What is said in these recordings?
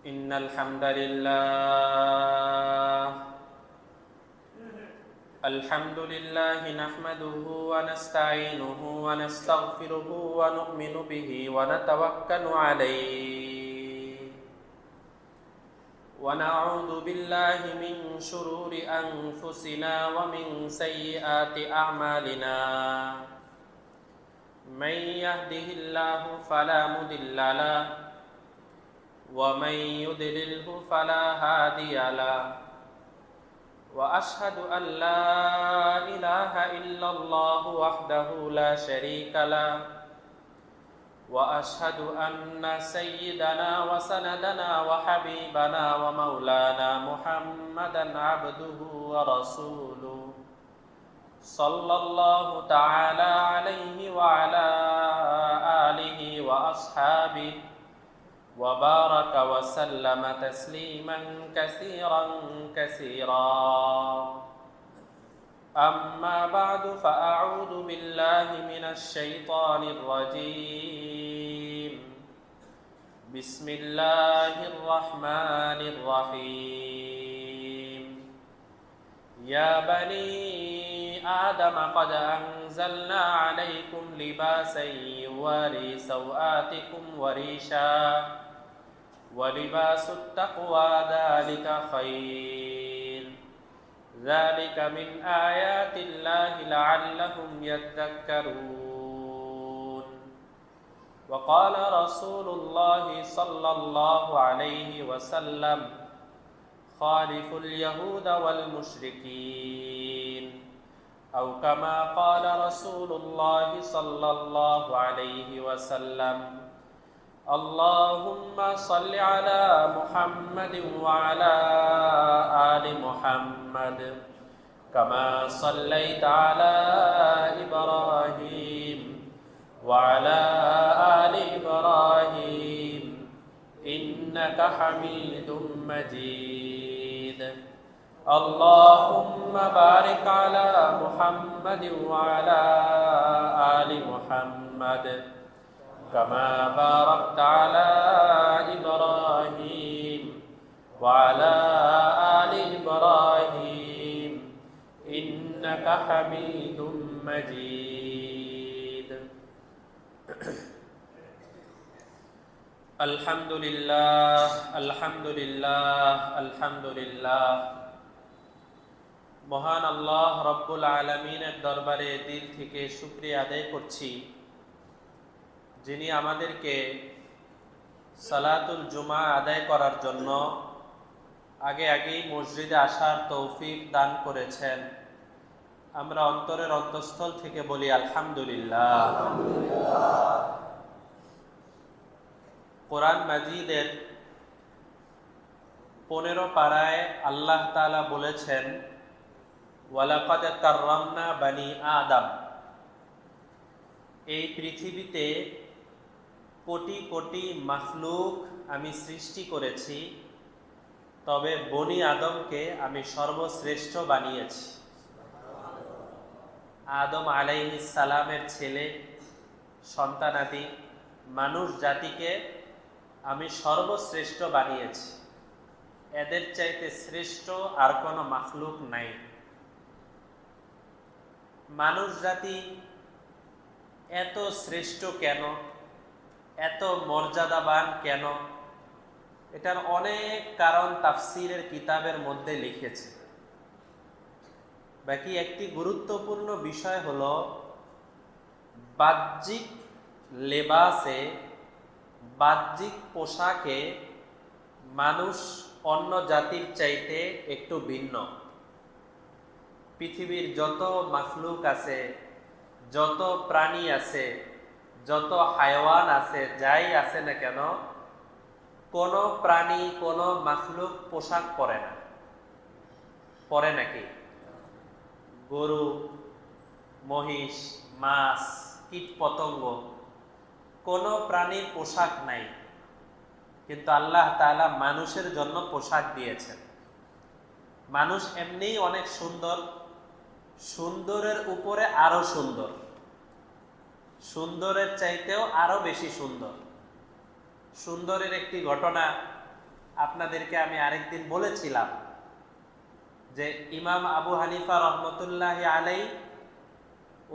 إن الحمد لله نحمده ونستعينه ونستغفره ونؤمن به ونتوكل عليه ونعوذ بالله من شرور أنفسنا ومن سيئات أعمالنا من يهده الله فلا مضل له ومن يضلله فلا هادي له وأشهد أن لا إله إلا الله وحده لا شريك له وأشهد أن سيدنا وسندنا وحبيبنا ومولانا محمدا عبده ورسوله صلى الله تعالى عليه وعلى آله وأصحابه وبارك وسلم تسليما كثيرا أما بعد فأعوذ بالله من الشيطان الرجيم بسم الله الرحمن الرحيم يا بني آدم قد أنزلنا عليكم لباسا يواري سوآتكم وريشا ولباس التقوى ذلك خير ذلك من آيات الله لعلهم يذكرون وقال رسول الله صلى الله عليه وسلم خالف اليهود والمشركين أو كما قال رسول الله صلى الله عليه وسلم اللهم صل على محمد وعلى آل محمد كما صليت على إبراهيم وعلى آل إبراهيم إنك حميد مجيد اللهم بارك على محمد وعلى آل محمد كما باركت على إبراهيم وعلى آل إبراهيم إنك حميد مجيد الحمد لله الحمد لله الحمد لله মহান আল্লাহ রব্বুল আলামিনের দরবারে দিল থেকে শুকরিয়া আদায় করছি, যিনি আমাদেরকে সালাতুল জুমা আদায় করার জন্য আগেই মসজিদে আসার তৌফিক দান করেছেন। আমরা অন্তরের অন্তঃস্থল থেকে বলি আলহামদুলিল্লাহ। কোরআন মাজিদের 15 পারায় আল্লাহ তাআলা বলেছেন ওয়ালাকাদ কাররামনা বানি আদম। এই পৃথিবীতে কোটি কোটি মাখলুক আমি সৃষ্টি করেছি, তবে বনি আদমকে আমি সর্বশ্রেষ্ঠ বানিয়েছি। আদম আলাইহিস সালামের ছেলে সন্তানাদি মানুষ জাতিকে আমি সর্বশ্রেষ্ঠ বানিয়েছি। এদের চাইতে শ্রেষ্ঠ আর কোনো মাখলুক নাই। মানুষ জাতি এত শ্রেষ্ঠ কেন, এত মর্যাদাবান কেন? এটার অনেক কারণ তাফসীরের কিতাবের মধ্যে লিখেছে। বাকি একটি গুরুত্বপূর্ণ বিষয় হলো বাহ্যিক লেবাসে, বাহ্যিক পোশাকে মানুষ অন্য জাতির চাইতে একটু ভিন্ন। পৃথিবীর যত মাখলুক আছে, যত প্রাণী আছে, যত হায়াওয়ান আছে, যাই আছে না কেন, কোনো প্রাণী কোনো মাখলুক পোশাক পরে না। পরে নাকি? গরু, মহিষ, মাছ, কীট পতঙ্গ, কোনো প্রাণীর পোশাক নাই। কিন্তু আল্লাহ তাআলা মানুষের জন্য পোশাক দিয়েছেন। মানুষ এমনিই অনেক সুন্দর, সুন্দরের উপরে আরো সুন্দর। সুন্দরের চাইতেও আরো বেশি সুন্দর। সুন্দরের একটি ঘটনা আপনাদেরকে আমি আরেকদিন বলেছিলাম যে ইমাম আবু হানিফা রহমতুল্লাহ আলাই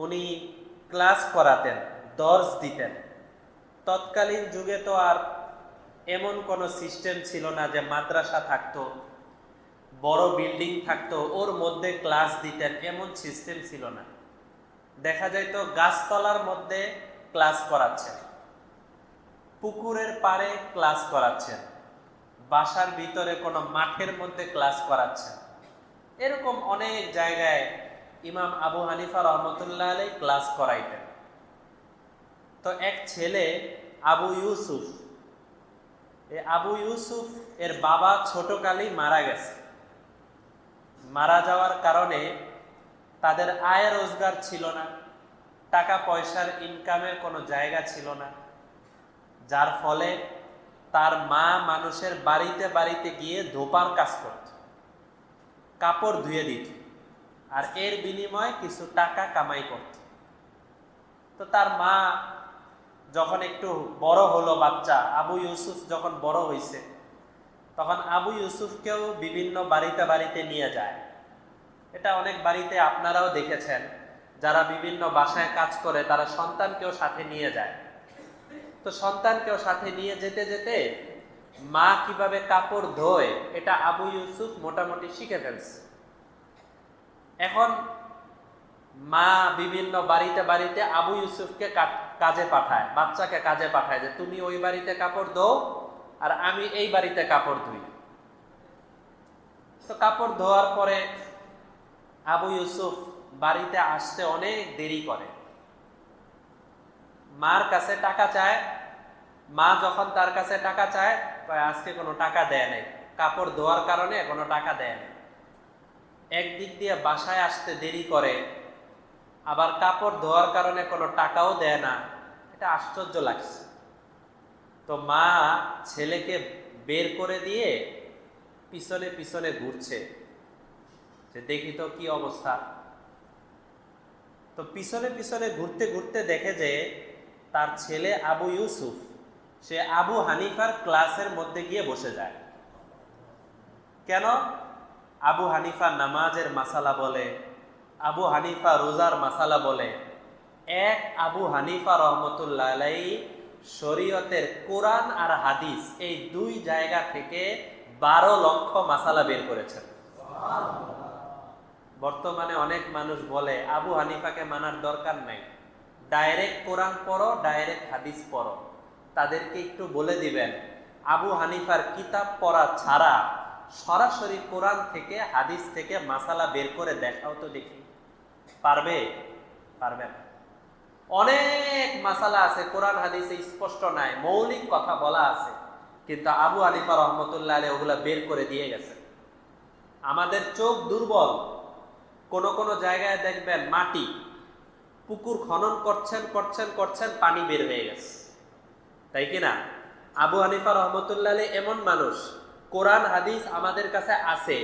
উনি ক্লাস করাতেন, দর্স দিতেন। তৎকালীন যুগে তো আর এমন কোনো সিস্টেম ছিল না যে মাদ্রাসা থাকতো, বড় বিল্ডিং থাকতো, ওর মধ্যে ক্লাস দিতেন, এমন সিস্টেম ছিল না। দেখা যায় তো গাছতলার মধ্যে ক্লাস করাচ্ছেন, পুকুরের পাড়ে ক্লাস করাচ্ছেন, বাসার ভিতরে কোনো মাঠের মধ্যে ক্লাস করাচ্ছেন। এরকম অনেক জায়গায় ইমাম আবু হানিফা রহমতুল্লাহ আলাই ক্লাস করাইতেন। তো এক ছেলে আবু ইউসুফ, এই আবু ইউসুফ এর বাবা ছোটকালেই মারা গেছে। মারা যাওয়ার কারণে তাদের আয় রোজগার ছিল না, টাকা পয়সার ইনকামের কোনো জায়গা ছিল না, যার ফলে তার মা মানুষের বাড়িতে বাড়িতে গিয়ে ধোপার কাজ করত, কাপড় ধুয়ে দিত, আর এর বিনিময়ে কিছু টাকা কামাই করত। তো তার মা যখন একটু বড় হলো, বাচ্চা আবু ইউসুফ যখন বড় হয়েছে, তখন আবু ইউসুফকেও বিভিন্ন বাড়িতে বাড়িতে নিয়ে যায়। এটা অনেক বাড়িতে আপনারাও দেখেছেন, যারা বিভিন্ন বাসায় কাজ করে তারা সন্তানকেও সাথে নিয়ে যায়। তো সন্তানকেও সাথে নিয়ে যেতে যেতে মা কিভাবে কাপড় ধোয় এটা আবু ইউসুফ মোটামুটি শিখে ফেলছে। এখন মা বিভিন্ন বাড়িতে বাড়িতে আবু ইউসুফকে কাজে পাঠায়, বাচ্চাকে কাজে পাঠায় যে তুমি ওই বাড়িতে কাপড় ধো আর আমি এই বাড়িতে কাপড় ধুই। তো কাপড় ধোয়ার পরে আবু ইউসুফ বাড়িতে আসতে অনেক দেরি করে, মার কাছে টাকা চায়। মা যখন তার কাছে টাকা চায়, আজকে কোনো টাকা দেয় নাই, কাপড় ধোয়ার কারণে কোনো টাকা দেয় নাই। একদিক দিয়ে বাসায় আসতে দেরি করে, আবার কাপড় ধোয়ার কারণে কোনো টাকাও দেয় না। এটা আশ্চর্য লাগছে। তো মা ছেলেকে বের করে দিয়ে পিছনে পিছনে ঘুরছে যে দেখি তো কি অবস্থা। তো পিছনে পিছনে ঘুরতে ঘুরতে দেখে যে তার ছেলে আবু ইউসুফ সে আবু হানিফার ক্লাসের মধ্যে গিয়ে বসে যায়। কেন? আবু হানিফা নামাজের মাসালা বলে, আবু হানিফা রোজার মাসালা বলে। এক আবু হানিফা রহমতুল্লাহ আলাইহি শরীয়তের কোরআন আর হাদিস এই দুই জায়গা থেকে 12 লক্ষ মাসালা বের করেছেন। বর্তমানে অনেক মানুষ বলে আবু হানিফাকে মানার দরকার নাই, ডাইরেক্ট কোরআন পড়ো, ডাইরেক্ট হাদিস পড়ো। তাদেরকে একটু বলে দিবেন আবু হানিফার কিতাব পড়া ছাড়া সরাসরি কোরআন থেকে হাদিস থেকে মাসালা বের করে দেখাও তো দেখি। পারবে? পারবে না। অনেক মাসালা আছে কোরআন হাদিসে স্পষ্ট নাই, মৌলিক কথা বলা আছে, কিন্তু আবু হানিফা রহমতুল্লাহ আলাইহি ওগুলা বের করে দিয়ে গেছে। আমাদের চোখ দুর্বল। কোন কোন জায়গায় দেখবেন মাটি, পুকুর খনন করছেন করছেন করছেন, পানি বের হয়ে গেছে, তাই কিনা? আবু হানিফা রহমতুল্লাহ আলাইহি এমন মানুষ, কোরআন হাদিস আমাদের কাছে আছে,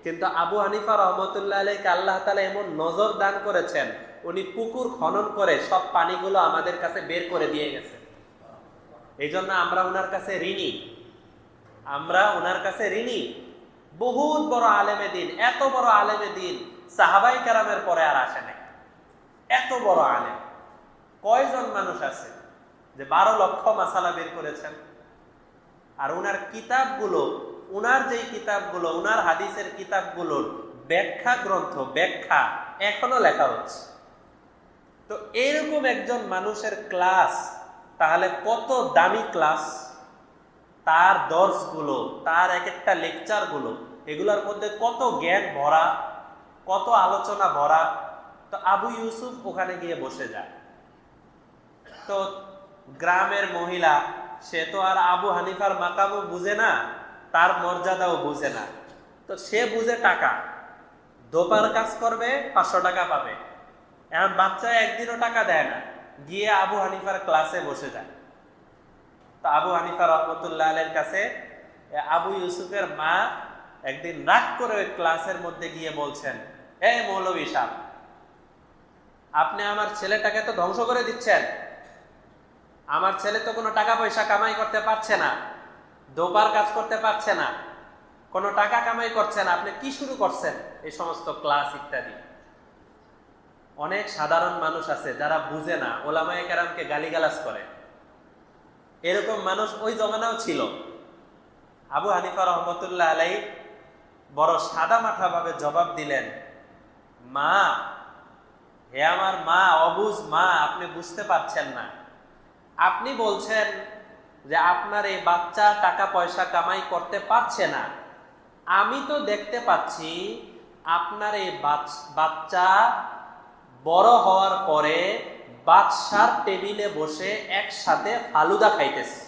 কিন্তু আবু হানিফা রহমতুল্লাহ আলাইহিকে আল্লাহ তাআলা এমন নজর দান করেছেন, উনি পুকুর খনন করে সব পানিগুলো আমাদের কাছে বের করে দিয়ে গেছে। এই জন্য আমরা ওনার কাছে ঋণী, আমরা ওনার কাছে ঋণী। বহুত বড় আলেমে দিন, এত বড় আলেমে দিন সাহাবাই কেরামের পরে আর আসে নাই। এত বড় আলেম কয়জন মানুষ আছে যে 12 লক্ষ মাসালা বের করেছেন? আর উনার কিতাবগুলো, উনার যেই কিতাবগুলো, উনার হাদিসের কিতাবগুলোর ব্যাখ্যা গ্রন্থ, ব্যাখ্যা এখনো লেখা হচ্ছে। তো এরকম একজন মানুষের ক্লাস তাহলে কত দামি ক্লাস! তার দর্শগুলো, তার এক একটা লেকচারগুলো, এগুলোর মধ্যে কত জ্ঞান ভরা, কত আলোচনা ভরা। তো আবু ইউসুফ ওখানে গিয়ে বসে যায়। তো গ্রামের মহিলা, সে তো আর আবু হানিফার মাকামও বুঝে না, তার মর্যাদাও বুঝে না। তো সে বুঝে টাকা, দোপার কাজ করবে 500 টাকা পাবে। এখন বাচ্চা একদিনও টাকা দেয় না, গিয়ে আবু হানিফার ক্লাসে বসে যায়। তো আবু হানিফা রহমতুল্লাহ আলাইহির কাছে আবু ইউসুফের মা একদিন রাগ করে ওই ক্লাসের মধ্যে গিয়ে বলছেন, এই মৌলভী সাহেব, আপনি আমার ছেলেটাকে তো ধ্বংস করে দিচ্ছেন। আমার ছেলে তো কোনো টাকা পয়সা কামাই করতে পারছে না, দোবার কাজ করতে পারছে না, কোনো টাকা কামাই করছে না, আপনি কি শুরু করছেন এই সমস্ত ক্লাস ইত্যাদি। অনেক সাধারণ মানুষ আছে যারা বুঝে না, ওলামায়ে কেরামকে গালিগালাজ করে। এরকম মানুষ ওই জমানাও ছিল। আবু হানিফা রহমতুল্লাহ আলাই বড় সাদা মাথা ভাবে জবাব দিলেন, মা, হে আমার মা, অবুঝ মা, আপনি বুঝতে পারছেন না। আপনি বলছেন যে আপনার এই বাচ্চা টাকা পয়সা কামাই করতে পারছে না। আমি তো দেখতে পাচ্ছি আপনার এই বাচ্চা বড় হওয়ার পরে বাদশার টেবিলে বসে একসাথে ফালুদা খাইতেছে।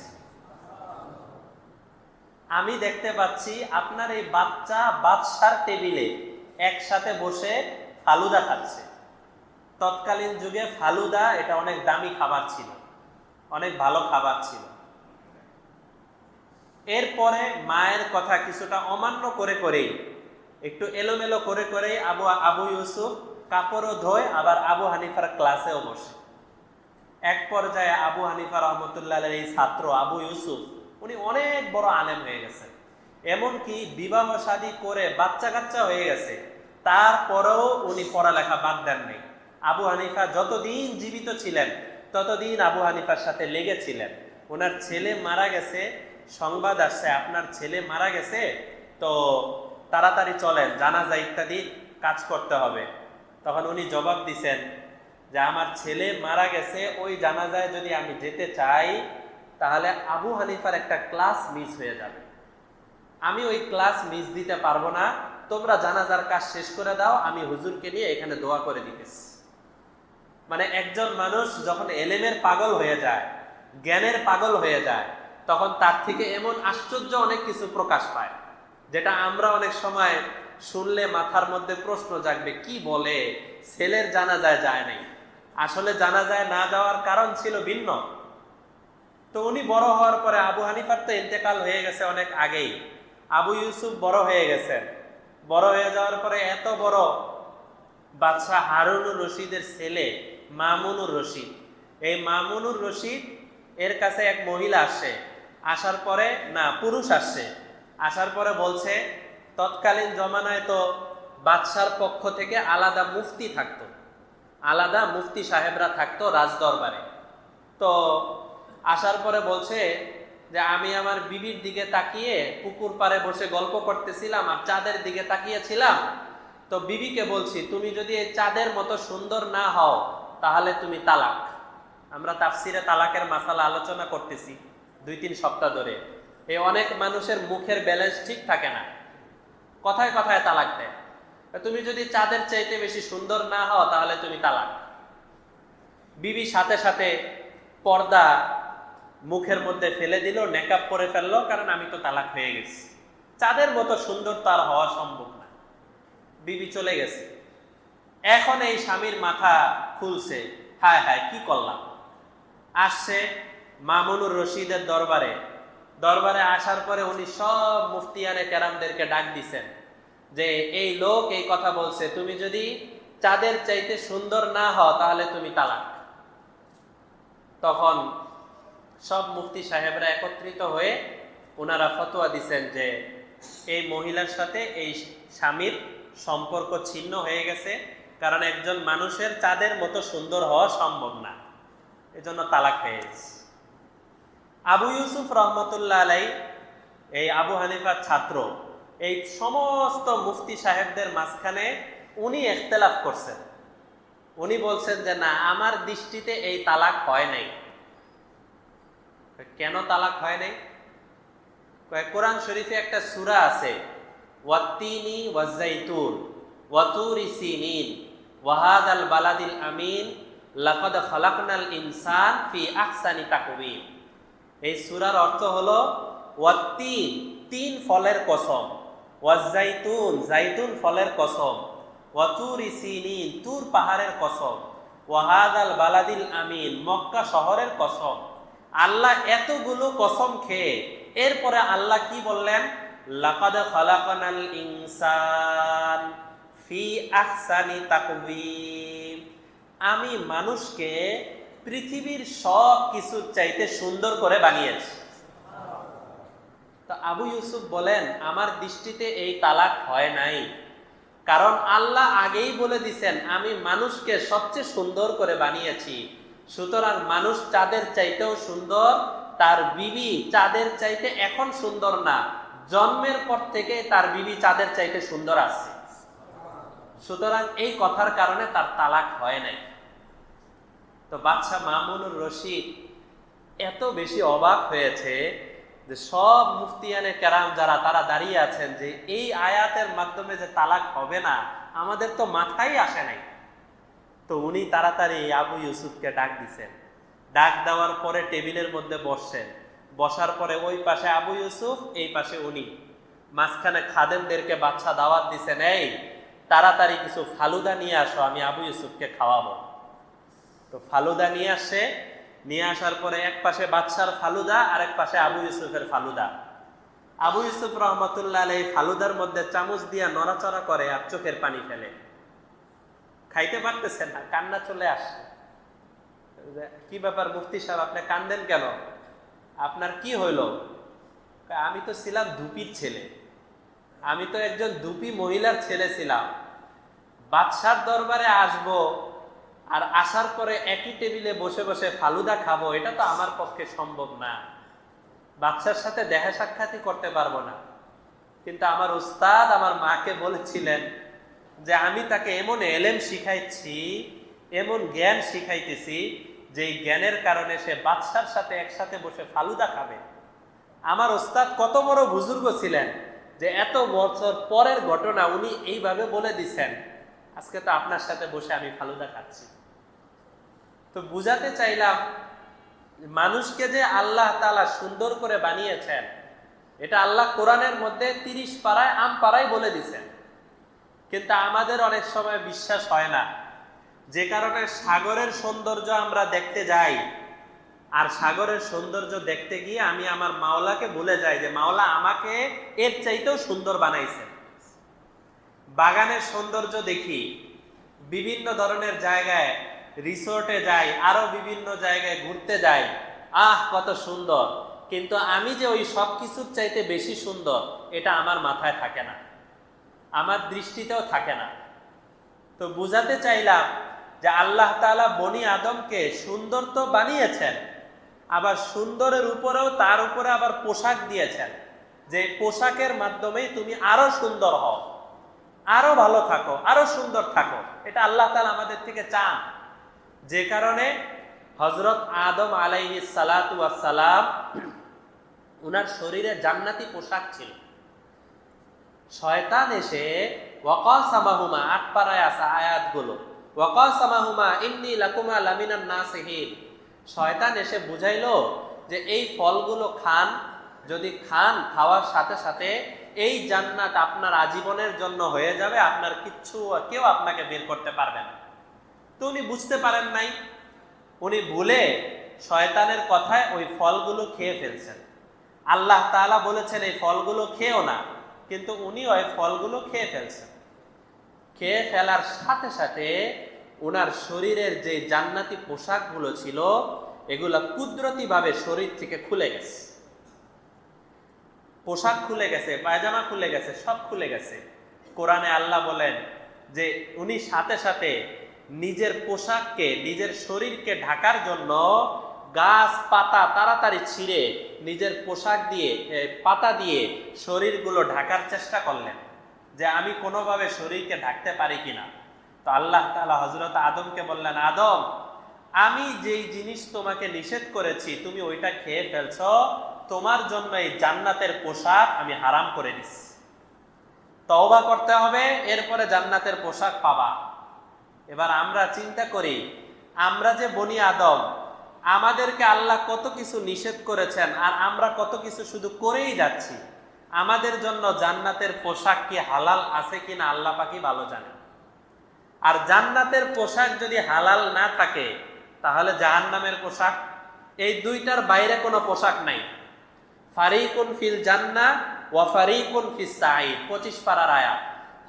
আমি দেখতে পাচ্ছি আপনার এই বাচ্চা বাদশার টেবিলে একসাথে বসে ফালুদা খাচ্ছে। তৎকালীন যুগে ফালুদা এটা অনেক দামি খাবার ছিল, অনেক ভালো খাবার ছিল। এরপরে মায়ের কথা কিছুটা অমান্য করে করেই, একটু এলোমেলো করে করেই আবু ইউসুফ কাপড়ও ধোয়, আবার আবু হানিফার ক্লাসেও বসে। এক পর্যায়ে আবু হানিফা রহমতুল্লাহ এই ছাত্র আবু ইউসুফ, উনি অনেক বড় আলেম হয়ে গেছে, এমনকি বিবাহ শাদী করে বাচ্চা কাচ্চা হয়ে গেছে, তারপরেও উনি পড়ালেখা বাদ দেন নেই। আবু হানিফা যতদিন জীবিত ছিলেন ততদিন আবু হানিফার সাথে লেগেছিলেন। ওনার ছেলে মারা গেছে, সংবাদ আসছে আপনার ছেলে মারা গেছে, তো তাড়াতাড়ি চলেন, জানাজা ইত্যাদি কাজ করতে হবে। তখন উনি জবাব দিছেন যে আমার ছেলে মারা গেছে, ওই জানাজায় যদি আমি যেতে চাই তাহলে আবু হানিফার একটা ক্লাস মিস হয়ে যাবে, আমি ওই ক্লাস মিস দিতে পারবো না। তোমরা জানাজার কাজ শেষ করে দাও, আমি হুজুরকে নিয়ে এখানে দোয়া করে দিতেছি। মানে একজন মানুষ যখন এলেমের পাগল হয়ে যায়, জ্ঞানের পাগল হয়ে যায়, তখন তার থেকে এমন আশ্চর্য অনেক কিছু প্রকাশ পায়, যেটা আমরা অনেক সময় শুনলে মাথার মধ্যে প্রশ্ন জাগবে, কি বলে, ছেলের জানাজায় যায় নাই। আসলে জানাজায় না যাওয়ার কারণ ছিল ভিন্ন। তো উনি বড় হওয়ার পরে, আবু হানিফার তো ইন্তেকাল হয়ে গেছে অনেক আগেই, আবু ইউসুফ বড় হয়ে গেছেন। বড় হয়ে যাওয়ার পরে এত বড় বাদশাহ হারুনুর রশিদের ছেলে মামুনুর রশিদ, এই মামুনুর রশিদ এর কাছে এক মহিলা আসে, আসার পরে না পুরুষ আসছে, আসার পরে বলছে, তৎকালীন জমানায় তো বাদশার পক্ষ থেকে আলাদা মুফতি থাকতো, আলাদা মুফতি সাহেবরা থাকতো রাজদরবারে। তো আসার পরে বলছে যে আমি আমার বিবির দিকে তাকিয়ে পুকুর পাড়ে বসে গল্প করতেছিলাম আর চাঁদের দিকে তাকিয়েছিলাম, তো বিবিকে বলছি তুমি যদি এই চাঁদের মতো সুন্দর না হও তাহলে তুমি তালাক। আমরা তাফসিরে তালাকের মাসালা আলোচনা করতেছি 2-3 সপ্তাহ ধরে। এই অনেক মানুষের মুখের ব্যালেন্স ঠিক থাকে না, কথায় কথায় তালাক দেয়। তুমি যদি চাঁদের চাইতে বেশি সুন্দর না হও তাহলে তুমি তালাক। বিবি সাথে সাথে পর্দা মুখের মধ্যে ফেলে দিল, নেকাব পরে ফেললো, কারণ আমি তো তালাক হয়ে গেছি, চাঁদের মতো সুন্দর তার হওয়া সম্ভব না। বিবি চলে গেছে। এখন এই স্বামীর মাথা খুলছে, হায় হায় কি করলাম। আসছে মামুনুর রশিদের দরবারে। দরবারে আসার পরে উনি সব মুফতিয়ানে কেরামদেরকে ডাক দিছেন যে এই লোক এই কথা বলছে, তুমি যদি চাঁদের চাইতে সুন্দর না হও তাহলে তুমি তালাক। তখন সব মুফতি সাহেবরা একত্রিত হয়ে ওনারা ফতোয়া দিচ্ছেন যে এই মহিলার সাথে এই স্বামীর সম্পর্ক ছিন্ন হয়ে গেছে, কারণ একজন মানুষের চাঁদের মতো সুন্দর হওয়া সম্ভব না, এজন্য তালাক হয়ে গেছে। আবু ইউসুফ রহমতুল্লাহ আলাই, এই আবু হানিফার ছাত্র, এই সমস্ত মুফতি সাহেবদের মাঝখানে উনি ইখতিলাফ করছেন। উনি বলছেন যে না, আমার দৃষ্টিতে এই তালাক হয় নাই। কেন তালাক হয় নাই? কোরআন শরীফে একটা সূরা আছে, ওয়াত্তিনি ওয়াজ্জাইতুন ওয়াতুরি সিনিন ওয়াহাদাল বালাদিল আমিন লাকাদ খালাকনাল ইনসান ফি আহসানি তাকওয়িম। এই সূরার অর্থ হলো ওয়াত্তিন, 3 ফলের কসম, ওয়াজ্জাইতুন, জাইতুন ফলের কসম, ওয়াতুরি সিনিন, তুর পাহাড়ের কসম, ওয়াহাদাল বালাদিল আমিন, মক্কা শহরের কসম। আল্লাহ এতগুলো কসম খেয়ে এরপরে আল্লাহ কি বললেন? লাকাদ খালাকনাল ইনসান ফি আহসানি তাকওয়িম, আমি মানুষকে পৃথিবীর সব কিছুর চাইতে সুন্দর করে বানিয়েছি। আবু ইউসুফ বলেন, আমার দৃষ্টিতে এই তালাক হয় নাই, কারণ আল্লাহ আগেই বলে দিছেন আমি মানুষকে সবচেয়ে সুন্দর করে বানিয়েছি, সুতরাং মানুষ চাঁদের চাইতেও সুন্দর, তার বিবি চাঁদের চাইতে এখন সুন্দর না, জন্মের পর থেকে তার বিবি চাঁদের চাইতে সুন্দর আছে, সুতরাং এই কথার কারণে তার তালাক হয় নাই। তো বাদশাহ মামুনুর রশিদ এত বেশি অবাক হয়েছে যে সব মুফতিয়ানে কেরাম যারা তারা দাঁড়িয়ে আছেন যে এই আয়াতের মাধ্যমে যে তালাক হবে না আমাদের তো মাথায় আসে নাই। তো উনি তাড়াতাড়ি আবু ইউসুফকে ডাক দিছেন, ডাক দেওয়ার পরে টেবিলের মধ্যে বসছেন, বসার পরে ওই পাশে আবু ইউসুফ, এই পাশে উনি, মাঝখানে খাদেমদেরকে বাদশা দাওয়াত দিছেন, এই তাড়াতাড়ি কিছু ফালুদা নিয়ে আসো, আমি আবু ইউসুফকে খাওয়াবো। তো ফালুদা নিয়ে আসে, নিয়ে আসার পরে এক পাশে বাদশার ফালুদা আর এক পাশে আবু ইউসুফের ফালুদা। আবু ইউসুফ রহমতুল্লাহ আলাইহি ফালুদার মধ্যে চামচ দিয়া নড়াচড়া করে আর চোখের পানি ফেলে, খাইতে পারতেছেন না, কান্না চলে আসছে। কি ব্যাপার মুফতি সাহেব, আপনি কান্দেন কেন, আপনার কি হইল? আমি তো ছিলাম ধুপির ছেলে, আমি তো একজন ধুপি মহিলার ছেলে ছিলাম, বাদশার দরবারে আসব আর আসার পরে একই টেবিলে বসে বসে ফালুদা খাবো, এটা তো আমার পক্ষে সম্ভব না, বাদশার সাথে দেখা সাক্ষাৎই করতে পারবো না। কিন্তু আমার উস্তাদ আমার মাকে বলেছিলেন যে আমি তাকে এমন এলেম শিখাইছি, এমন জ্ঞান শিখাইতেছি যে এই জ্ঞানের কারণে সে বাদশার সাথে একসাথে বসে ফালুদা খাবে। আমার উস্তাদ কত বড় বুজুর্গ ছিলেন যে এত বছর পরের ঘটনা উনি এইভাবে বলে দিচ্ছেন, আজকে তো আপনার সাথে বসে আমি ফালুদা খাচ্ছি। তো বুঝাতে চাইলাম মানুষকে যে আল্লাহ তাআলা সুন্দর করে বানিয়েছেন এটা আল্লাহ কোরআনের মধ্যে 30 পারায় আম পারায় বলে দিছেন, কিন্তু আমাদের অনেক সময় বিশ্বাস হয় না, যে কারণে সাগরের সৌন্দর্য আমরা দেখতে যাই, আর সাগরের সৌন্দর্য দেখতে গিয়ে আমি আমার মাওলাকে ভুলে যাই যে মাওলা আমাকে এর চাইতেও সুন্দর বানাইছেন। বাগানের সৌন্দর্য দেখি, বিভিন্ন ধরনের জায়গায় রিসোর্টে যাই, আরো বিভিন্ন জায়গায় ঘুরতে যাই, আহ কত সুন্দর, কিন্তু আমি যে ওই সব কিছুর চাইতে বেশি সুন্দর এটা আমার মাথায় থাকে না, আমার দৃষ্টিতেও থাকে না। তো বুঝাতে চাইলাম যে আল্লাহ তাআলা বনি আদমকে সুন্দর তো বানিয়েছেন, আবার সুন্দরের উপরেও তার উপরে আবার পোশাক দিয়েছেন, যে পোশাকের মাধ্যমেই তুমি আরো সুন্দর হও, আরো ভালো থাকো, আরো সুন্দর থাকো, এটা আল্লাহ তাআলা আমাদের থেকে চান। যে কারণে হযরত আদম আলাইহিস সালাতু ওয়াস সালাম উনার শরীরে জান্নাতি পোশাক ছিল। শয়তান এসে ওয়াকাসামাহুমা, 8 পারায় আছে আয়াতগুলো, ওয়াকাসামাহুমা ইন্নী লাকুমা লামিনান নাসিহিন, শয়তান এসে বুঝাইলো যে এই ফলগুলো খান, যদি খান খাওয়ার সাথে সাথে এই জান্নাত আপনার আজীবনের জন্য হয়ে যাবে, আপনার কিচ্ছু কেউ আপনাকে বের করতে পারবে না। তো উনি বুঝতে পারেন নাই, উনি ভুলে শয়তানের কথায় ওই ফলগুলো খেয়ে ফেলছেন। আল্লাহ তাআলা বলেছেন এই ফলগুলো খেও না, কিন্তু উনি ওই ফলগুলো খেয়ে ফেলছেন। খেয়ে ফেলার সাথে সাথে ওনার শরীরের যে জান্নাতি পোশাকগুলো ছিল এগুলা কুদরতি ভাবে শরীর থেকে খুলে গেছে, পোশাক খুলে গেছে, পায়জামা খুলে গেছে, সব খুলে গেছে। কোরআনে আল্লাহ বলেন যে উনি সাথে সাথে নিজের পোশাককে, নিজের শরীরকে ঢাকার জন্য গাছ পাতা তাড়াতাড়ি ছিঁড়ে নিজের পোশাক দিয়ে, পাতা দিয়ে শরীরগুলো ঢাকার চেষ্টা করলেন যে আমি কোনোভাবে শরীরকে ঢাকতে পারি কিনা। তো আল্লাহ তাআলা হযরত আদমকে বললেন, আদম আমি যেই জিনিস তোমাকে নিষেধ করেছি তুমি ওইটা খেয়ে ফেলছো, তোমার জন্য এই জান্নাতের পোশাক আমি হারাম করে দিচ্ছি, তওবা করতে হবে, এরপরে জান্নাতের পোশাক পাবা। এবার আমরা চিন্তা করি, আমরা যে বনি আদম, আমাদেরকে আল্লাহ কত কিছু নিষেধ করেছেন আর আমরা কত কিছু শুধু করেই যাচ্ছি। আমাদের জন্য জান্নাতের পোশাক কি হালাল আছে কিনা আল্লাহ পাকই ভালো জানেন। আর জান্নাতের পোশাক যদি হালাল না থাকে তাহলে জাহান্নামের পোশাক, এই দুইটার বাইরে কোনো পোশাক নাই। ফারিকুন ফিল জান্নাহ ওয়া ফারিকুন ফিস সাঈর, 25 পারার আয়াত,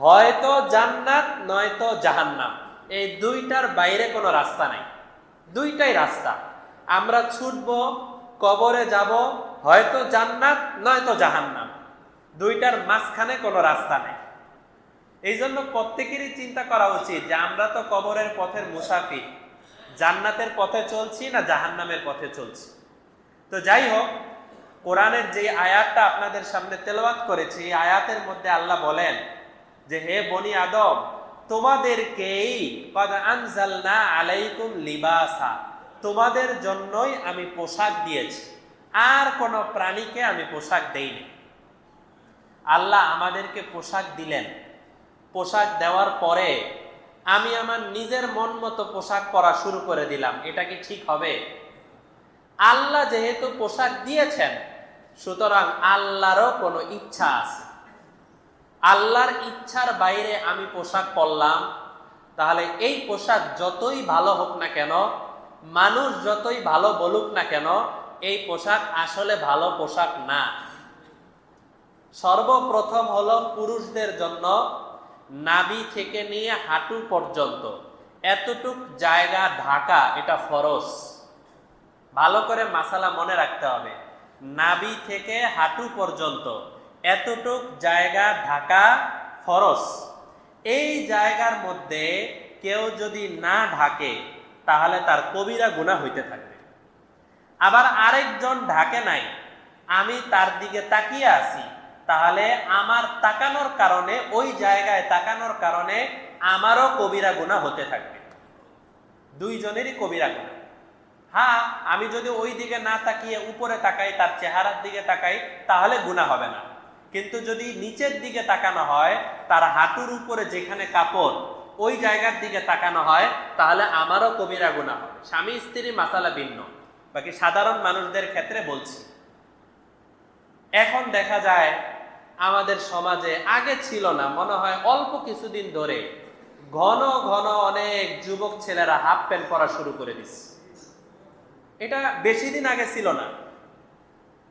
হয়তো জান্নাত নয়তো জাহান্নাম, এই দুইটার বাইরে কোনো রাস্তা নাই, দুইটাই রাস্তা। আমরা ছুটবো, কবরে যাব, হয়তো জান্নাত নয়তো জাহান্নাম, দুইটার মাঝখানে কোনো রাস্তা নেই। এই জন্য প্রত্যেকেরই চিন্তা করা উচিত যে আমরা তো কবরের পথের মুসাফির, জান্নাতের পথে চলছি না জাহান্নামের পথে চলছি। তো যাই হোক, কোরআনের যে আয়াতটা আপনাদের সামনে তেলাওয়াত করেছি, এই আয়াতের মধ্যে আল্লাহ বলেন যে হে বনি আদম, তোমাদেরকেই কদ আনজালনা আলাইকুম লিবাসা, তোমাদের জন্যই আমি পোশাক দিয়েছি, আর কোন প্রাণীকে আমি পোশাক দেইনি। আল্লাহ আমাদেরকে পোশাক দিলেন, পোশাক দেওয়ার পরে আমি আমার নিজের মন মতো পোশাক পরা শুরু করে দিলাম, এটা কি ঠিক হবে? আল্লাহ যেহেতু পোশাক দিয়েছেন, সুতরাং আল্লাহরও কোনো ইচ্ছা আছে। আল্লাহর ইচ্ছার বাইরে আমি পোশাক পরলাম, তাহলে এই পোশাক যতই ভালো হোক না কেন, মানুষ যতই ভালো বলুক না কেন, এই পোশাক আসলে ভালো পোশাক না। সর্বপ্রথম হলো পুরুষদের জন্য নাভি থেকে নিয়ে হাঁটু পর্যন্ত এতটুক জায়গা ঢাকা, এটা ফরজ। ভালো করে মাসালা মনে রাখতে হবে, নাভি থেকে হাঁটু পর্যন্ত এতটুক জায়গা ঢাকা ফরজ। এই জায়গার মধ্যে কেউ যদি না ঢাকে তাহলে তার কবিরা গুনাহ হইতে থাকবে। আবার আরেকজন ঢাকে নাই, আমি তার দিকে তাকিয়ে আছি, তাহলে আমার তাকানোর কারণে, ওই জায়গায় তাকানোর কারণে আমারও কবিরা গুনাহ হতে থাকবে, দুইজনেরই কবিরা গুনাহ। হ্যাঁ, আমি যদি ওই দিকে না তাকিয়ে উপরে তাকাই, তার চেহারার দিকে তাকাই, তাহলে গুনাহ হবে না। কিন্তু যদি নিচের দিকে তাকানো হয়, তার হাঁটুর উপরে যেখানে কাপড়, ওই জায়গার দিকে তাকানো হয়, তাহলে আমারও কবিরা গুনাহ হবে। স্বামী স্ত্রী মাসালা ভিন্ন, বাকি সাধারণ মানুষদের ক্ষেত্রে বলছি। এখন দেখা যায় আমাদের সমাজে, আগে ছিল না, মনে হয় অল্প কিছুদিন ধরে ঘন ঘন অনেক যুবক ছেলেরা হাফ প্যান্ট পরা শুরু করে দিচ্ছে। এটা বেশি দিন আগে ছিল না।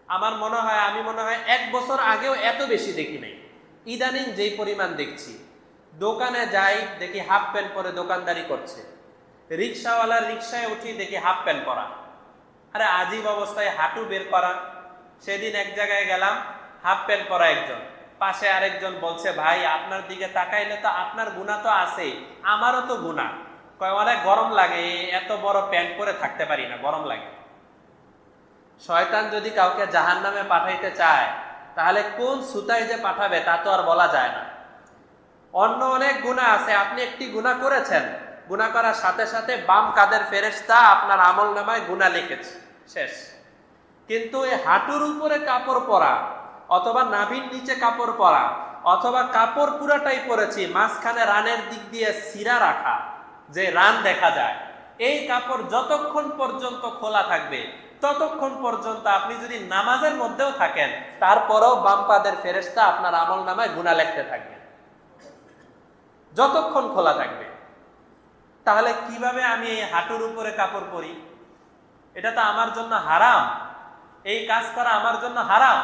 আমার মনে হয়, আমি মনে হয় 1 বছর আগেও এত বেশি দেখি নাই। ইদানিং যেই পরিমাণ দেখছি, দোকানে যাই দেখি হাফ প্যান্ট পরে দোকানদারি করছে, রিক্সাওয়ালার রিক্সায় উঠি দেখি হাফ প্যান্ট পরা। আরে আজীব অবস্থায় হাঁটু বের করা। সেদিন এক জায়গায় গেলাম, হাফ প্যান্ট পরা একজন, পাশে আরেকজন বলছে, ভাই আপনার দিকে তাকাইলে তো আপনার গুনাহ তো আছে, আমারও তো গুনাহ। কয় অনেক গরম লাগে, এত বড় প্যান্ট পরে থাকতে পারি না, গরম লাগে। শয়তান যদি কাউকে জাহান্নামে পাঠাইতে চায়, তাহলে কোন সুতায় যে পাঠাবে তা তো আর বলা যায় না। অন্য অনেক গুনাহ আছে, আপনি একটি গুনাহ করেছেন, গুনাহ করার সাথে সাথে বাম কাঁধের ফেরেশতা আপনার আমলনামায় গুনাহ লিখেছে, শেষ। কিন্তু এই হাঁটুর উপরে কাপড় পরা, অথবা নাভির নিচে কাপড় পরা, অথবা কাপড় পুরাটাই পরেছি, মাঝখানে রানের দিক দিয়ে সিরা রাখা, যে রান দেখা যায়, এই কাপড় যতক্ষণ পর্যন্ত খোলা থাকবে, ততক্ষণ পর্যন্ত আপনি যদি নামাজের মধ্যেও থাকেন, তারপরেও বাম পাদের ফেরেশতা আপনার আমলনামায় গুনাহ লিখতে থাকবে, যতক্ষণ খোলা থাকবে। তাহলে কিভাবে আমি এই হাঁটুর উপরে কাপড় পরি? এটা তো আমার জন্য হারাম, এই কাজ করা আমার জন্য হারাম।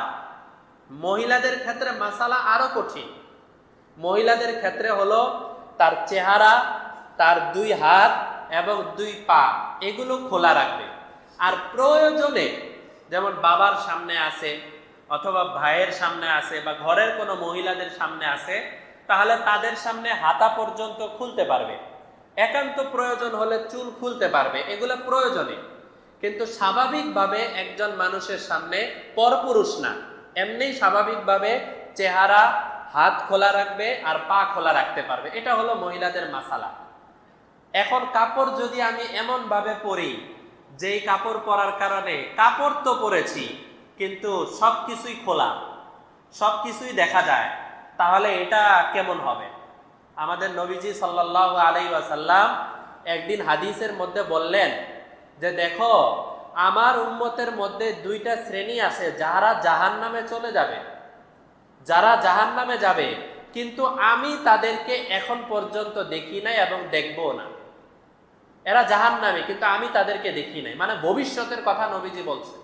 মহিলাদের ক্ষেত্রে মাসালা আরো কঠিন। মহিলাদের ক্ষেত্রে হলো তার চেহারা, তার 2 হাত এবং 2 পা এগুলো খোলা রাখবে। আর প্রয়োজনে, যেমন বাবার সামনে আছে, অথবা ভাইয়ের সামনে আছে, বা ঘরের কোনো মহিলাদের সামনে আছে, তাহলে তাদের সামনে হাতা পর্যন্ত খুলতে পারবে। একান্ত প্রয়োজন হলে চুল খুলতে পারবে, এগুলো প্রয়োজনে। কিন্তু স্বাভাবিকভাবে একজন মানুষের সামনে, পরপুরুষ না, এমনি স্বাভাবিকভাবে চেহারা, হাত খোলা রাখবে আর পা খোলা রাখতে পারবে। এটা হলো মহিলাদের মাসালা। এখন কাপড় যদি আমি এমন ভাবে পরি, যেই কাপড় পরার কারণে, কাপড় তো পরেছি কিন্তু সবকিছুই খোলা, সবকিছুই দেখা যায়, তাহলে এটা কেমন হবে? আমাদের নবীজি সাল্লাল্লাহু আলাইহি ওয়াসাল্লাম একদিন হাদিসের মধ্যে বললেন যে, দেখো আমার উম্মতের মধ্যে 2টা শ্রেণী আছে, যারা জাহান্নামে চলে যাবে, যারা জাহান্নামে যাবে, কিন্তু আমি তাদেরকে এখন পর্যন্ত দেখি নাই এবং দেখবো না। এরা জাহান্নামী, কিন্তু আমি তাদেরকে দেখি নাই, মানে ভবিষ্যতের কথা নবীজি বলছে।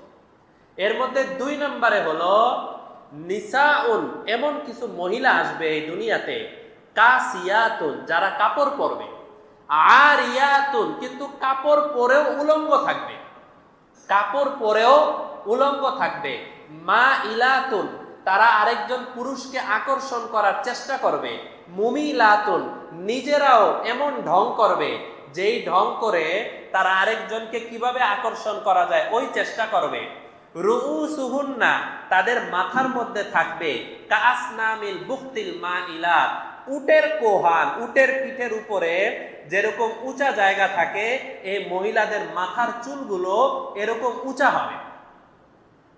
এর মধ্যে 2 নম্বরে হলো নিসাউন, এমন কিছু মহিলা আসবে এই দুনিয়াতে, কাসিয়াতুন, যারা কাপড় পরবে, আরিয়াতুন, কিন্তু কাপড় পরেও উলঙ্গ থাকবে, কাপড় পরেও উলঙ্গ থাকবে, মা ইলাতুন, তারা আরেকজন পুরুষকে আকর্ষণ করার চেষ্টা করবে। মুমিলাতুন, নিজেরাও এমন ঢং করবে যেই ঢং করে তারা আরেকজনকে কিভাবে আকর্ষণ করা যায় ওই চেষ্টা করবে। রুউসুহুন্না, তাদের মাথার মধ্যে থাকবে কাসনামিল বুখতিল মাইলাত, উটের কোহান, উটের পিঠের উপরে যেরকম উঁচা জায়গা থাকে, এই মহিলাদের মাথার চুলগুলো এরকম উঁচা হবে।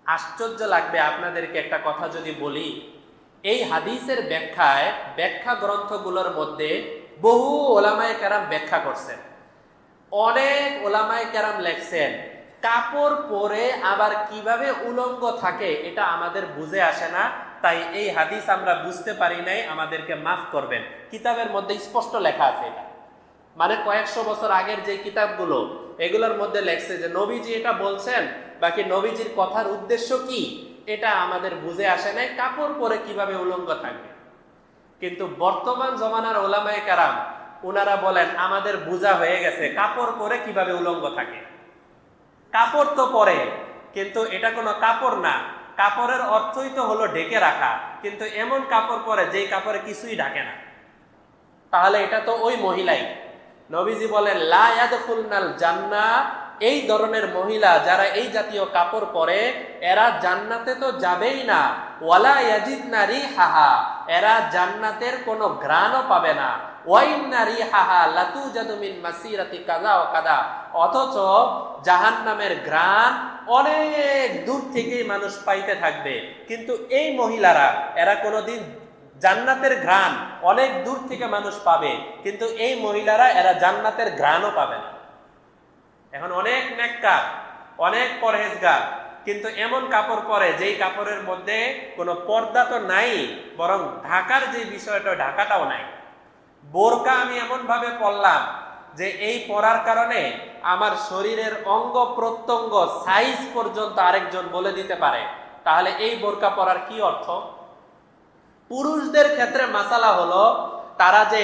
আশ্চর্য লাগবে আপনাদেরকে একটা কথা যদি বলি, এই হাদিসের ব্যাখ্যা গ্রন্থগুলোর মধ্যে বহু ওলামায়ে কেরাম ব্যাখ্যা করছেন। অনেক ওলামায়ে কেরাম লেখছেন কাপড় পরে আবার কিভাবে উলঙ্গ থাকে এটা আমাদের বুঝে আসে না, তাই এই হাদিস আমরা বুঝতে পারি নাই, আমাদেরকে মাফ করবেন। কিতাবের মধ্যে স্পষ্ট লেখা আছে এটা, মানে কয়েকশো বছর আগের যে কিতাবগুলো এগুলোর মধ্যে লেখছে যে নবীজি এটা বলছেন, বাকি নবীজির কথার উদ্দেশ্য কি এটা আমাদের বুঝে আসে নাই, কাপড় পরে কিভাবে উলঙ্গ থাকবে। কিন্তু বর্তমান জমানার ওলামায়ে কেরাম ওনারা বলেন আমাদের বোঝা হয়ে গেছে কাপড় পরে কিভাবে উলঙ্গ থাকে। কাপড় তো পরে, কিন্তু এটা কোনো কাপড় না। কাপড়ের অর্থই তো হলো ঢেকে রাখা, কিন্তু এমন কাপড় পরে যেই কাপড়ে কিছুই ঢাকে না, তাহলে এটা তো ওই মহিলাই। নবীজি বলেন লা ইয়াদখুলনাল জান্নাহ, এই ধরনের মহিলা যারা এই জাতীয় কাপড় পরে এরা জান্নাতে তো যাবেই না। ওয়ালা ইয়াজিদনা রিহাহা, এরা জান্নাতের কোনো ঘ্রাণও পাবে না। ওয়াইন্না রিহাহা লাতুজাদু মিন মাসিরাতি কাযা ওয়া কাযা, অথচ জাহান্নামের ঘ্রাণ অনেক দূর থেকেই মানুষ পাইতে থাকবে। কিন্তু এই মহিলারা এরা কোনোদিন জান্নাতের ঘ্রাণ অনেক দূর থেকে মানুষ পাবে, কিন্তু এই মহিলারা এরা জান্নাতের ঘ্রাণও পাবে না। এখন অনেক নেককার, অনেক পরহেজগার, কিন্তু এমন কাপড় পরে যেই কাপড়ের মধ্যে কোনো পর্দা তো নাই, বরং ঢাকার যে বিষয়টা ঢাকাটাও নাই। বোরকা আমি এমন ভাবে পরলাম যে এই পরার কারণে আমার শরীরের অঙ্গ প্রত্যঙ্গ সাইজ পর্যন্ত আরেকজন বলে দিতে পারে, তাহলে এই বোরকা পরার কি অর্থ? পুরুষদের ক্ষেত্রে মাসালা হলো তারা যে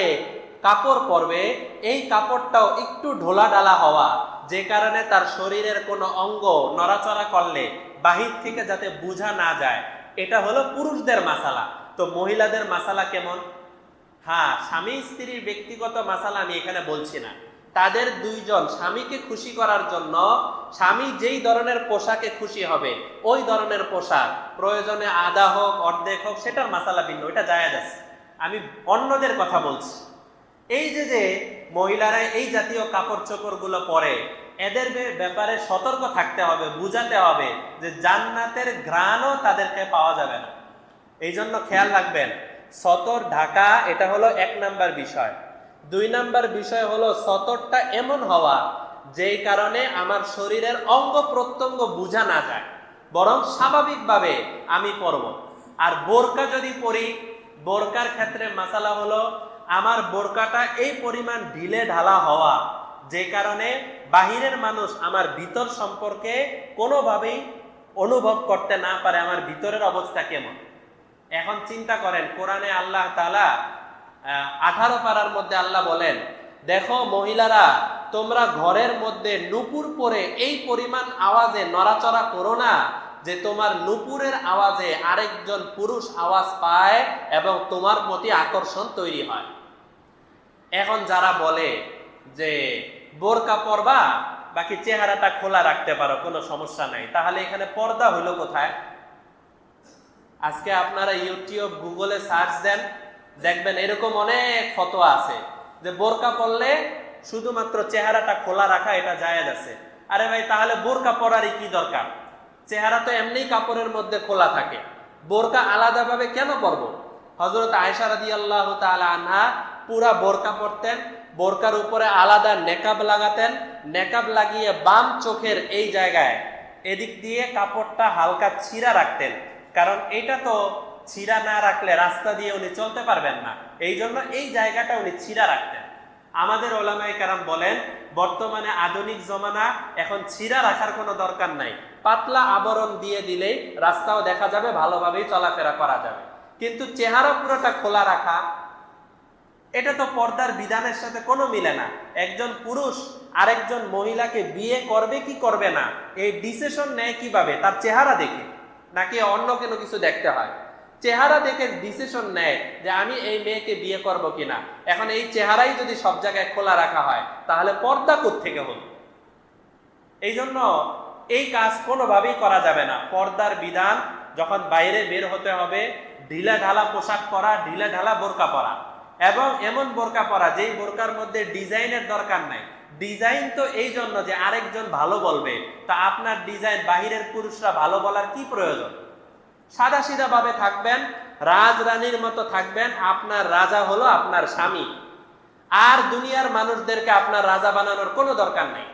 কাপড় পরবে এই কাপড়টাও একটু ঢোলা ঢালা হওয়া, যে কারণে তার শরীরের কোনো অঙ্গ নড়াচড়া করলে বাহির থেকে যাতে বোঝা না যায়, এটা হলো পুরুষদের মাসালা। তো মহিলাদের মাসালা কেমন? হ্যাঁ, স্বামী স্ত্রীর ব্যক্তিগত মাসালা আমি এখানে বলছি না, তাদের দুইজন স্বামীকে খুশি করার জন্য স্বামী যেই ধরনের পোশাকে খুশি হবে ওই ধরনের পোশাক, প্রয়োজনে আধা হোক অর্ধেক হোক, সেটার মাসালা ভিন্ন, এটা জায়েজ আছে। আমি অন্যদের কথা বলছি। এই যে মহিলারা এই জাতীয় কাপড় চোপড় গুলো পরে, এদের ব্যাপারে সতর্ক থাকতে হবে, বুঝাতে হবে যে জান্নাতের ঘ্রাণও তাদেরকে পাওয়া যাবে না। এই জন্য খেয়াল রাখবেন, সতর ঢাকা এটা হলো 1 নাম্বার বিষয়। 2 নাম্বার বিষয় হলো সতরটা এমন হওয়া যেই কারণে আমার শরীরের অঙ্গ প্রত্যঙ্গ বোঝা না যায়, বরং স্বাভাবিকভাবে আমি পরব। আর বোরকা যদি পরি, বোরকার ক্ষেত্রে মাসালা হলো আমার বোরকাটা এই পরিমাণ ঢিলে ঢালা হওয়া যে কারণে বাহিরের মানুষ আমার ভিতর সম্পর্কে কোনোভাবেই অনুভব করতে না পারে আমার ভিতরের অবস্থা কেমন। এখন চিন্তা করেন, কোরআনে আল্লাহ তাআলা 18 পারার মধ্যে আল্লাহ বলেন, দেখো মহিলারা তোমরা ঘরের মধ্যে নূপুর পরে এই পরিমাণ আওয়াজে নড়াচড়া করো না যে তোমার নূপুরের আওয়াজে আরেকজন পুরুষ আওয়াজ পায় এবং তোমার প্রতি আকর্ষণ তৈরি হয়। এখন যারা বলে যে বোরকা পরবা বাকি চেহারাটা খোলা রাখতে পারো, কোনো সমস্যা নাই, তাহলে এখানে পর্দা হইল কোথায়? আজকে আপনারা ইউটিউব গুগলে সার্চ দেন, দেখবেন এরকম অনেক ফতোয়া আছে যে বোরকা পরলে শুধুমাত্র চেহারাটা খোলা রাখা এটা জায়েজ আছে। আরে ভাই, তাহলে বোরকা পরারই কি দরকার? চেহারা তো এমনিই কাপড়ের মধ্যে খোলা থাকে, বোরকা আলাদাভাবে কেন পরবো? হযরত আয়েশা রাদিয়াল্লাহু তাআলা আনহা পুরা বোরকা পরতেন, বোরকার উপরে আলাদা নেকাব লাগাতেন, নেকাব লাগিয়ে বাম চোখের এই জায়গায় এদিক দিয়ে কাপড়টা হালকা ছিঁড়া রাখতেন, কারণ এটা তো ছিঁড়া না রাখলে রাস্তা দিয়ে উনি চলতে পারবেন না, এই জন্য এই জায়গাটা উনি ছিঁড়া রাখতেন। আমাদের ওলামায়ে কেরাম বলেন বর্তমানে আধুনিক জমানা, এখন ছিঁড়া রাখার কোনো দরকার নাই, পাতলা আবরণ দিয়ে দিলেই রাস্তাও দেখা যাবে, ভালোভাবেই চলাফেরা করা যাবে। কিন্তু চেহারা পুরোটা খোলা রাখা এটা তো পর্দার বিধানের সাথে কোনো মিলে না। একজন পুরুষ আরেকজন মহিলাকে বিয়ে করবে কি করবে না এই ডিসিশন নেয় কিভাবে? তার চেহারা দেখে, নাকি অন্য কোনো কিছু দেখতে হয়? চেহারা দেখে ডিসিশন নেয় যে আমি এই মেয়েকে বিয়ে করব কিনা। এখন এই চেহারাই যদি সব জায়গায় খোলা রাখা হয় তাহলে পর্দা কোত্থেকে হলো? এই জন্য এই কাজ কোনোভাবেই করা যাবে না। পর্দার বিধান, যখন বাইরে বের হতে হবে ঢিলা ঢালা পোশাক পরা, ঢিলা ঢালা বোরকা পরা, এবং এমন বোরকা পরা যেই বোরকার মধ্যে ডিজাইনের দরকার নাই। ডিজাইন তো এই জন্য যে আরেকজন ভালো বলবে, তা আপনার ডিজাইন বাহিরের পুরুষরা ভালো বলার কি প্রয়োজন? সাদা সিধা ভাবে থাকবেন, রাজরানীর মতো থাকবেন। আপনার রাজা হলো আপনার স্বামী, আর দুনিয়ার মানুষদেরকে আপনার রাজা বানানোর কোনো দরকার নেই।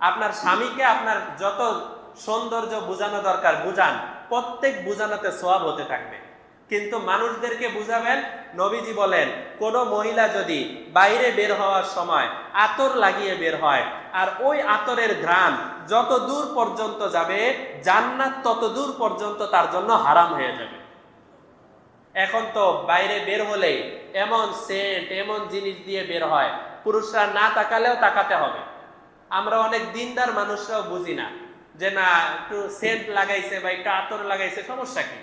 আপনার স্বামীকে আপনার যত সৌন্দর্য বোঝানো দরকার বুঝান, প্রত্যেক বুঝানোতে সওয়াব হতে থাকবে। কিন্তু মানুষদেরকে বুঝাবেন, নবীজি বলেন কোন মহিলা যদি বাইরে বের হওয়ার সময় আতর লাগিয়ে বের হয়, আর ওই আতরের ঘ্রাণ যত দূর পর্যন্ত যাবে জান্নাত তত দূর পর্যন্ত তার জন্য হারাম হয়ে যাবে। এখন তো বাইরে বের হলেই এমন সেন্ট, এমন জিনিস দিয়ে বের হয়, পুরুষরা না তাকালেও তাকাতে হবে। আমরা অনেক দিনদার মানুষরাও বুঝি না যে না একটু সেন্ট লাগাইছে বা একটু আতর লাগাইছে, সমস্যা কি?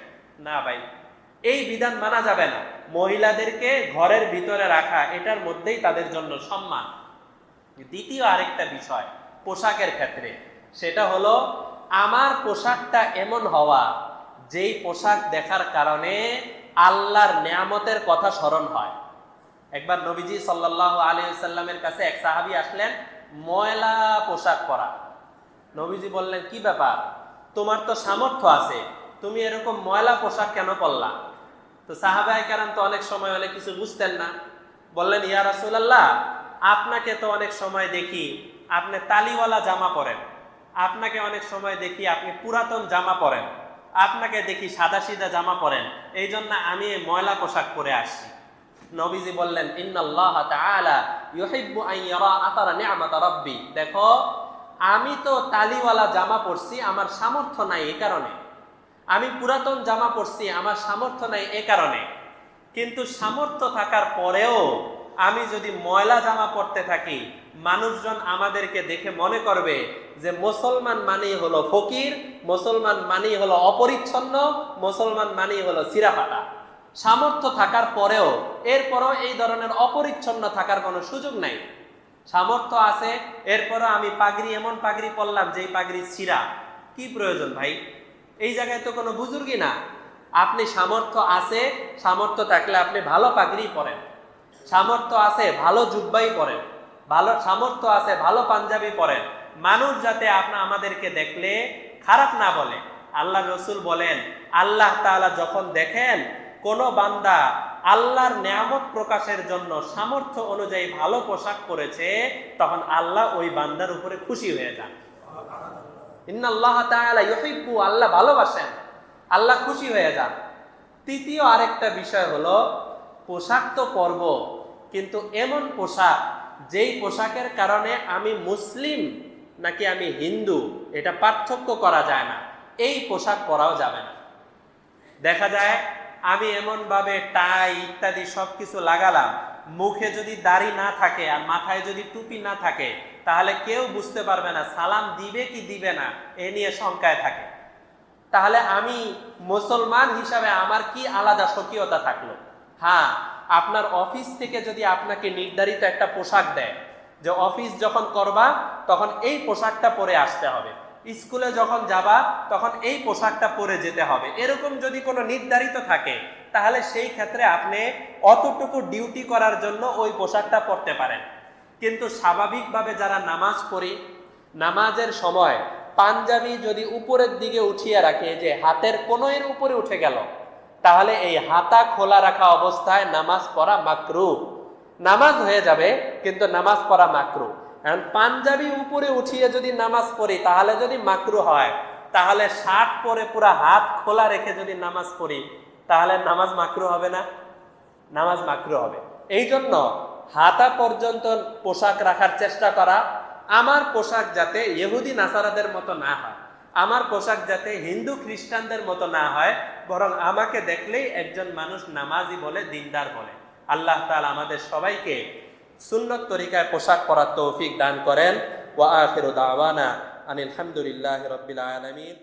না ভাই, এই বিধান মানা যাবে না। মহিলাদেরকে ঘরের ভিতরে রাখা এটার মধ্যেই তাদের জন্য সম্মান। দ্বিতীয় আরেকটা বিষয় পোশাকের ক্ষেত্রে, সেটা হলো আমার পোশাকটা এমন হওয়া যেই পোশাক দেখার কারণে আল্লাহর নিয়ামতের কথা স্মরণ হয়। একবার নবীজি সাল্লাল্লাহু আলাইহি ওয়াসাল্লামের কাছে এক সাহাবী আসলেন, ময়লা পোশাক পরা। নবীজি বললেন, কি ব্যাপার, তোমার তো সামর্থ্য আছে, তুমি এরকম ময়লা পোশাক কেন পরলা? তো সাহাবায়ে কেরাম তো অনেক সময় অনেক কিছু বুঝতেন না। বললেন, ইয়া রাসূলুল্লাহ, আপনাকে তো অনেক সময় দেখি আপনি তালিওয়ালা জামা পরেন, আপনাকে অনেক সময় দেখি আপনি পুরাতন জামা পরেন, আপনাকে দেখি সাদা সিধা জামা পরেন, এই জন্য আমি এই ময়লা পোশাক পরে আসছি। নবীজি বললেন, ইন্নাল্লাহ তাআলা ইউহিব্বু আন ইয়ারা আতারা নি'মাত রাব্বি। দেখো, আমি তো তালিওয়ালা জামা পরছি, আমার সামর্থ্য নাই এই কারণে। আমি পুরাতন জামা পরছি, আমার সামর্থ্য নাই এই কারণে। কিন্তু সামর্থ্য থাকার পরেও আমি যদি ময়লা জামা পরতে থাকি, মানুষজন আমাদেরকে দেখে মনে করবে যে মুসলমান মানেই হলো ফকির, মুসলমান মানেই হলো অপরিচ্ছন্ন, মুসলমান মানেই হলো চিরাফাটা। সামর্থ্য থাকার পরেও এরপরও এই ধরনের অপরিচ্ছন্ন থাকার কোনো সুযোগ নাই। সামর্থ্য আছে, এরপরও আমি পাগড়ি, এমন পাগড়ি পরলাম যেই পাগড়ি ছিঁড়া, কি প্রয়োজন ভাই? এই জায়গায় তো কোনো বুজুর্গই না। আপনি সামর্থ্য আছে, সামর্থ্য থাকলে আপনি ভালো পাগড়ি পরেন, সামর্থ্য আছে ভালো জুব্বাই পরেন, ভালো সামর্থ্য আছে ভালো পাঞ্জাবি পরেন, মানুষ যাতে আমাদেরকে দেখলে খারাপ না বলে। আল্লাহ রসুল বলেন, আল্লাহ তাআলা যখন দেখেন কোন বান্দা আল্লাহর নিয়ামত প্রকাশের জন্য সামর্থ্য অনুযায়ী ভালো পোশাক পরেছে, তখন আল্লাহ ওই বান্দার উপরে খুশি হয়ে যান। ইন্নাল্লাহ তাআলা ইউহিব্বু, আল্লাহ ভালোবাসেন, আল্লাহ খুশি হয়ে যান। তৃতীয় আরেকটা বিষয় হলো, পোশাক তো পরব, কিন্তু এমন পোশাক যেই পোশাকের কারণে আমি মুসলিম নাকি আমি হিন্দু এটা পার্থক্য করা যায় না, এই পোশাক পরাও যাবে না। দেখা যায় আমি এমন ভাবে টাই ইত্যাদি সবকিছু লাগালাম, মুখে যদি দাড়ি না থাকে আর মাথায় যদি টুপি না থাকে, তাহলে কেউ বুঝতে পারবে না সালাম দিবে কি দিবে না, এ নিয়ে শঙ্কায় থাকে। তাহলে আমি মুসলমান হিসাবে আমার কি আলাদা স্বকীয়তা থাকলো? হ্যাঁ, আপনার অফিস থেকে যদি আপনাকে নির্ধারিত একটা পোশাক দেয় যে অফিস যখন করবা তখন এই পোশাকটা পরে আসতে হবে, স্কুলে যখন যাবা তখন এই পোশাকটা পরে যেতে হবে, এরকম যদি কোনো নির্ধারিত থাকে, তাহলে সেই ক্ষেত্রে আপনি অতটুকু ডিউটি করার জন্য ওই পোশাকটা পরতে পারেন। কিন্তু স্বাভাবিকভাবে যারা নামাজ পড়ি, নামাজের সময় পাঞ্জাবি যদি উপরের দিকে উঠিয়ে রাখে, যে হাতের কোণের উপরে উঠে গেল, তাহলে এই হাতা খোলা রাখা অবস্থায় নামাজ পড়া মাকরুহ। নামাজ হয়ে যাবে কিন্তু নামাজ পড়া মাকরুহ। এখন পাঞ্জাবি উপরে উঠিয়ে যদি নামাজ পড়ি তাহলে যদি মাকরুহ হয়, তাহলে শার্ট পরে পুরা হাত খোলা রেখে যদি নামাজ পড়ি তাহলে নামাজ মাকরুহ হবে না? নামাজ মাকরুহ হবে। এই জন্য হাতা পর্যন্ত পোশাক রাখার চেষ্টা করা। আমার পোশাক যাতে ইহুদি নাসারাদের মতো না হয়, আমার পোশাক যাতে হিন্দু খ্রিস্টানদের মতো না হয়, বরং আমাকে দেখলেই একজন মানুষ নামাজি বলে, দিনদার বলে। আল্লাহ তাআলা আমাদের সবাইকে সুন্নত তরিকায় পোশাক পরার তৌফিক দান করেন। ওয়া আখিরু দাওয়ানা আনিল হামদুলিল্লাহি রাব্বিল আলামিন।